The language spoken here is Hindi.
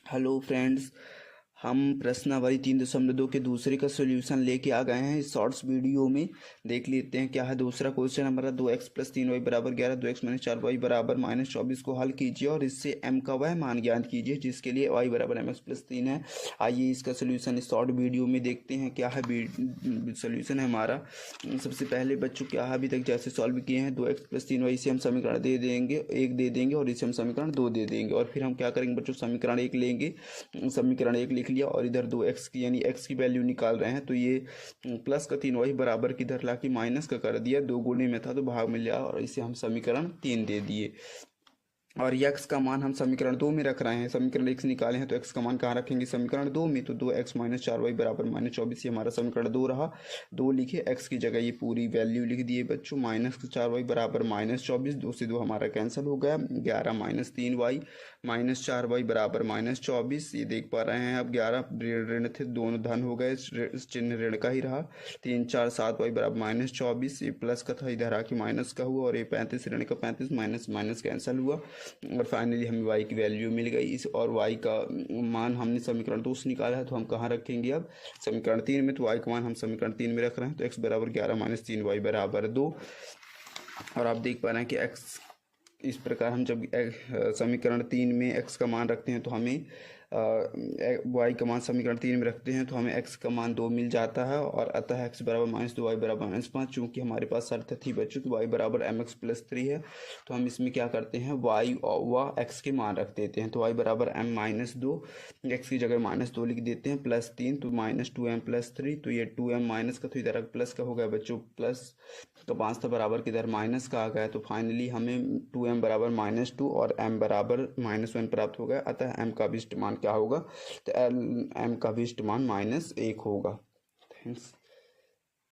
हेलो फ्रेंड्स, हम प्रश्नावली 3.2 के दूसरे का सोल्यूशन लेके आ गए हैं। इस शॉर्ट्स वीडियो में देख लेते हैं क्या है। दूसरा क्वेश्चन हमारा 2x + 3y = 11, 2x - 4y = -24 को हल कीजिए और इससे m का वह मान ज्ञात कीजिए जिसके लिए y = mx + 3 है। आइए इसका सोल्यूशन इस शॉर्ट वीडियो में देखते हैं क्या है। सोल्यूशन है हमारा। सबसे पहले बच्चों क्या है, अभी तक जैसे सॉल्व किए हैं 2x + 3y से हम समीकरण दे देंगे 1 दे देंगे और इसे हम समीकरण 2 दे देंगे। और फिर हम क्या करेंगे बच्चों, समीकरण 1 लेंगे, समीकरण 1 लिख लिया और इधर 2x की यानी x की वैल्यू निकाल रहे हैं तो ये प्लस का 3y बराबर की इधर ला के माइनस का कर दिया। 2 गुणे में था तो भाग में लिया और इसे हम समीकरण 3 दे दिए। और x का मान हम समीकरण 2 में रख रहे हैं। समीकरण 1 से निकाले हैं तो x का मान कहाँ रखेंगे, समीकरण 2 में। तो 2x - 4y = -24 ये हमारा समीकरण 2 रहा। 2 लिखे, x की जगह ये पूरी वैल्यू लिख दिए बच्चों। -4y = -24, 2 से 2 हमारा कैंसिल हो गया। 11 - 3y - 4y = -24। ये देख पा रहे हैं अब 11 ऋण थे, दोनों धन हो गए, चिन्ह ऋण का ही रहा। 3 4 7y = -24, ये प्लस का था इधर आके माइनस का हुआ और ये 35 ऋण का 35 माइनस माइनस कैंसिल हुआ और फाइनली हमें y की वैल्यू मिल गई। इस और y का मान हमने समीकरण 2 से निकाला है तो हम कहाँ रखेंगे अब, समीकरण 3 में। तो y का मान हम समीकरण 3 में रख रहे हैं तो x = 11 - 3y = 2। और आप देख पा रहे हैं कि x इस प्रकार हम जब समीकरण 3 में x का मान रखते हैं तो हमें y का मान समीकरण 3 में रखते हैं तो हमें x का मान 2 मिल जाता है। और अतः x = -2 y = -5। चूँकि हमारे पास शर्त थी बच्चों कि y = mx + 3 है तो हम इसमें क्या करते हैं, y और x के मान रख देते हैं। तो y = m - 2, x की जगह -2 लिख देते हैं, +3 तो -2m + 3 तो ये 2m माइनस का तो इधर प्लस का हो गया बच्चों। प्लस का 5 था बराबर के इधर माइनस का आ गया। तो फाइनली हमें 2m = -2 और m = -1 प्राप्त हो गया। अतः m का अभिष्ट मान क्या होगा, तो m का अभिष्ट मान -1 होगा। थैंक्स।